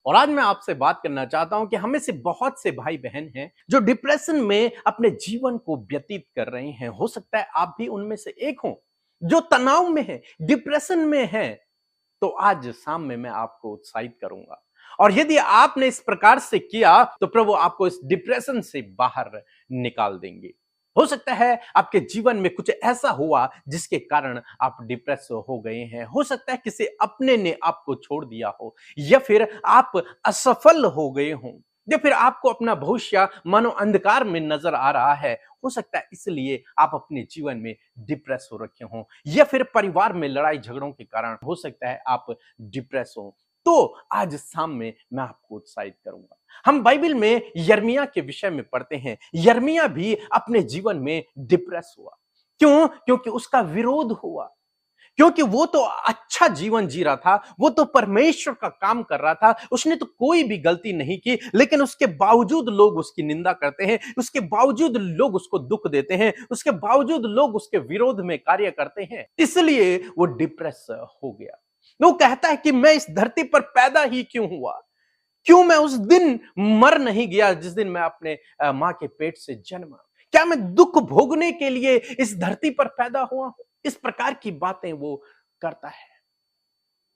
और आज मैं आपसे बात करना चाहता हूं कि हमें से बहुत से भाई बहन हैं जो डिप्रेशन में अपने जीवन को व्यतीत कर रहे हैं। हो सकता है आप भी उनमें से एक हो जो तनाव में है, डिप्रेशन में है। तो आज शाम में मैं आपको उत्साहित करूंगा, और यदि आपने इस प्रकार से किया तो प्रभु आपको इस डिप्रेशन से बाहर निकाल देंगे। हो सकता है आपके जीवन में कुछ ऐसा हुआ जिसके कारण आप डिप्रेस हो गए हैं। हो सकता है किसी अपने ने आपको छोड़ दिया हो, या फिर आप असफल हो गए हों, या फिर आपको अपना भविष्य मानो अंधकार में नजर आ रहा है। हो सकता है इसलिए आप अपने जीवन में डिप्रेस हो रखे हों, या फिर परिवार में लड़ाई झगड़ों के कारण हो सकता है आप डिप्रेस हो। तो आज शाम में मैं आपको उत्साहित करूंगा। हम बाइबल में यिर्मयाह के विषय में पढ़ते हैं। यिर्मयाह भी अपने जीवन में डिप्रेस हुआ। क्यों? क्योंकि उसका विरोध हुआ। क्योंकि वो तो अच्छा जीवन जी रहा था, वो तो परमेश्वर का काम कर रहा था, उसने तो कोई भी गलती नहीं की, लेकिन उसके बावजूद लोग उसकी निंदा करते हैं, उसके बावजूद लोग उसको दुख देते हैं, उसके बावजूद लोग उसके विरोध में कार्य करते हैं। इसलिए वो डिप्रेस हो गया। वो कहता है कि मैं इस धरती पर पैदा ही क्यों हुआ? क्यों मैं उस दिन मर नहीं गया जिस दिन मैं अपने मां के पेट से जन्मा? क्या मैं दुख भोगने के लिए इस धरती पर पैदा हुआ हूं? इस प्रकार की बातें वो करता है।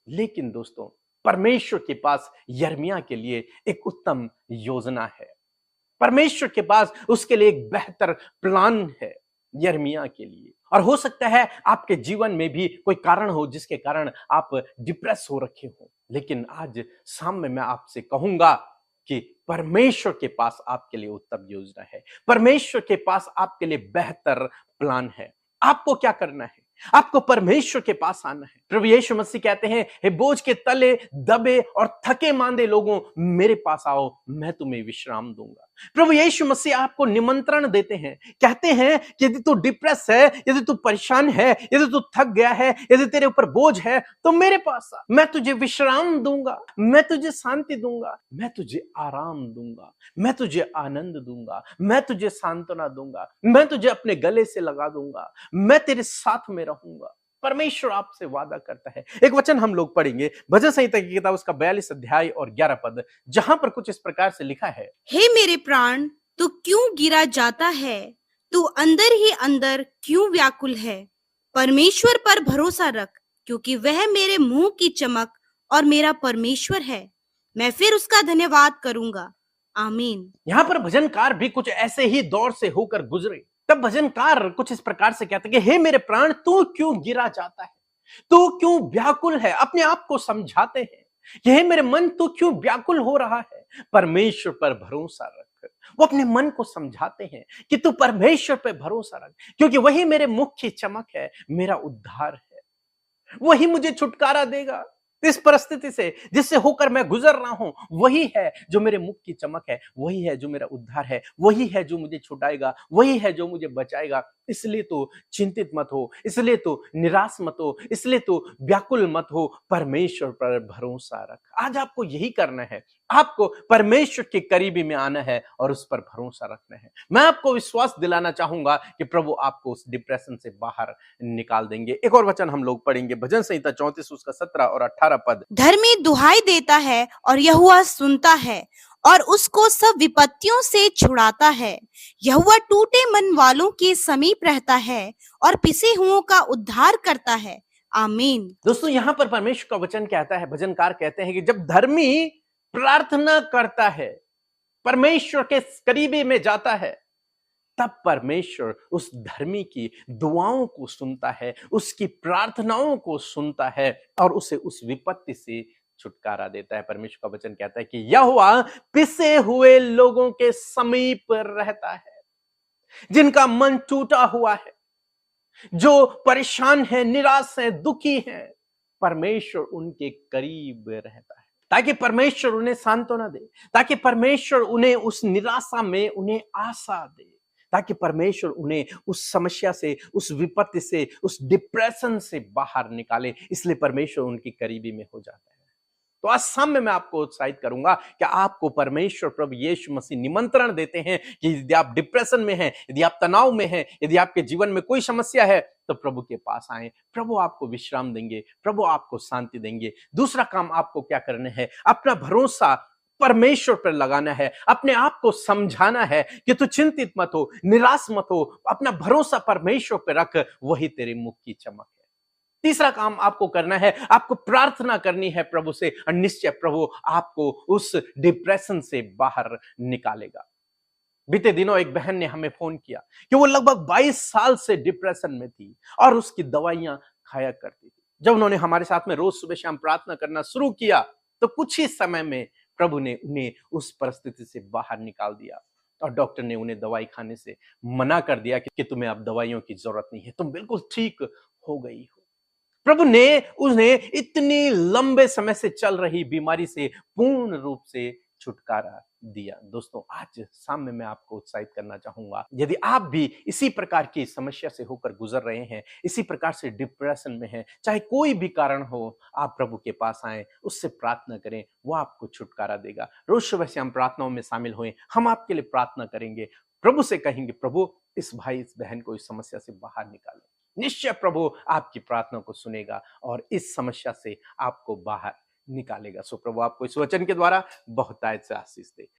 लेकिन दोस्तों, परमेश्वर के पास यिर्मयाह के लिए एक उत्तम योजना है। परमेश्वर के पास उसके लिए एक बेहतर प्लान है यिर्मयाह के लिए। और हो सकता है आपके जीवन में भी कोई कारण हो जिसके कारण आप डिप्रेस हो रखे हो, लेकिन आज शाम में मैं आपसे कहूंगा कि परमेश्वर के पास आपके लिए उत्तम योजना है। परमेश्वर के पास आपके लिए बेहतर प्लान है। आपको क्या करना है? आपको परमेश्वर के पास आना है। प्रभु यीशु मसीह कहते हैं, हे बोझ के तले दबे और थके मांदे लोगों, मेरे पास आओ, मैं तुम्हें विश्राम दूंगा। प्रभु यीशु मसीह आपको निमंत्रण देते हैं, कहते हैं कि यदि तू डिप्रेस है, यदि तू परेशान है, यदि तू थक गया है, यदि तेरे ऊपर बोझ है, तो मेरे पास आ। मैं तुझे विश्राम दूंगा, मैं तुझे शांति दूंगा, मैं तुझे आराम दूंगा, मैं तुझे आनंद दूंगा, मैं तुझे सांत्वना दूंगा, मैं तुझे अपने गले से लगा दूंगा, मैं तेरे साथ में रहूंगा। परमेश्वर आपसे वादा करता है। एक वचन हम लोग पढ़ेंगे, भजन संहिता की किताब उसका 42 अध्याय और 11 पद, जहां पर कुछ इस प्रकार से लिखा है, हे मेरे प्राण, तू क्यों गिरा जाता है? तू अंदर ही अंदर क्यों व्याकुल है? परमेश्वर पर भरोसा रख, क्योंकि वह मेरे मुंह की चमक और मेरा परमेश्वर है। मैं फिर उसका धन्यवाद करूंगा। आमीन। यहां पर भजनकार भी कुछ ऐसे ही दौर से होकर गुजरे। तब भजनकार कुछ इस प्रकार से कहते कि हे मेरे प्राण, तू क्यों गिरा जाता है, तू क्यों व्याकुल है? अपने आप को समझाते हैं कि हे मेरे मन, तू क्यों व्याकुल हो रहा है? परमेश्वर पर भरोसा रख। वो अपने मन को समझाते हैं कि तू परमेश्वर पर भरोसा रख, क्योंकि वही मेरे मुख की चमक है, मेरा उद्धार है। वही मुझे छुटकारा देगा इस परिस्थिति से जिससे होकर मैं गुजर रहा हूं। वही है जो मेरे मुख की चमक है, वही है जो मेरा उद्धार है, वही है जो मुझे छुड़ाएगा, वही है जो मुझे बचाएगा। इसलिए तो चिंतित मत हो, इसलिए तो निराश मत हो, इसलिए तो व्याकुल मत हो, परमेश्वर पर भरोसा रख। आज आपको यही करना है। आपको परमेश्वर के करीबी में आना है और उस पर भरोसा रखना है। मैं आपको विश्वास दिलाना चाहूंगा कि प्रभु आपको उस डिप्रेशन से बाहर निकाल देंगे। एक और वचन हम लोग पढ़ेंगे, भजन संहिता 34 उसका 17 और 18 पद। धर्मी दुहाई देता है और यहोवा सुनता है और उसको सब विपत्तियों से छुड़ाता है। यहोवा टूटे मन वालों के समीप रहता है और पिसे हुओं का उद्धार करता है। आमीन। दोस्तों, यहां पर परमेश्वर का वचन कहता है, भजनकार कहते हैं कि जब धर्मी प्रार्थना करता है, परमेश्वर के करीबी में जाता है, तब परमेश्वर उस धर्मी की दुआओं को सुनता है, उसकी प्रार्थनाओं को सुनता है और उसे उस विपत्ति से छुटकारा देता है। परमेश्वर का वचन कहता है कि यहोवा पिसे हुए लोगों के समीप रहता है, जिनका मन टूटा हुआ है, जो परेशान है, निराश है, दुखी है। परमेश्वर उनके करीब रहता है ताकि परमेश्वर उन्हें सांत्वना दे, ताकि परमेश्वर उन्हें उस निराशा में उन्हें आशा दे, ताकि परमेश्वर उन्हें उस समस्या से, उस विपत्ति से, उस डिप्रेशन से बाहर निकाले। इसलिए परमेश्वर उनकी करीबी में हो जाता है। तो आज शाम में मैं आपको उत्साहित करूंगा कि आपको परमेश्वर प्रभु यीशु मसीह निमंत्रण देते हैं कि यदि आप डिप्रेशन में हैं, यदि आप तनाव में हैं, यदि आपके जीवन में कोई समस्या है, तो प्रभु के पास आए। प्रभु आपको विश्राम देंगे, प्रभु आपको शांति देंगे। दूसरा काम आपको क्या करना है? अपना भरोसा परमेश्वर पर लगाना है, अपने आप को समझाना है कि तू चिंतित मत हो, निराश मत हो, अपना भरोसा परमेश्वर पर रख, वही तेरे मुख की चमक है। तीसरा काम आपको करना है, आपको प्रार्थना करनी है प्रभु से, और निश्चय प्रभु आपको उस डिप्रेशन से बाहर निकालेगा। बीते दिनों एक बहन ने हमें फोन किया कि वो लगभग 22 साल से डिप्रेशन में थी और उसकी दवाइयां खाया करती थी। जब उन्होंने हमारे साथ में रोज सुबह शाम प्रार्थना करना शुरू किया, तो कुछ ही समय में प्रभु ने उन्हें उस परिस्थिति से बाहर निकाल दिया और डॉक्टर ने उन्हें दवाई खाने से मना कर दिया कि तुम्हें अब दवाइयों की जरूरत नहीं है, तुम बिल्कुल ठीक हो गई हो। प्रभु ने उन्हें इतनी लंबे समय से चल रही बीमारी से पूर्ण रूप से छुटकारा दिया। दोस्तों, आज शाम में मैं आपको उत्साहित करना चाहूंगा, यदि आप भी इसी प्रकार की समस्या से होकर गुजर रहे हैं, इसी प्रकार से डिप्रेशन में हैं, चाहे कोई भी कारण हो, आप प्रभु के पास आए, उससे प्रार्थना करें, वो आपको छुटकारा देगा। रोज सुबह से हम प्रार्थनाओं में शामिल हुए, हम आपके लिए प्रार्थना करेंगे, प्रभु से कहेंगे, प्रभु इस भाई इस बहन को इस समस्या से बाहर निकालो। निश्चय प्रभु आपकी प्रार्थना को सुनेगा और इस समस्या से आपको बाहर निकालेगा। सो प्रभु आपको इस वचन के द्वारा बहुतायत से आशीष दे।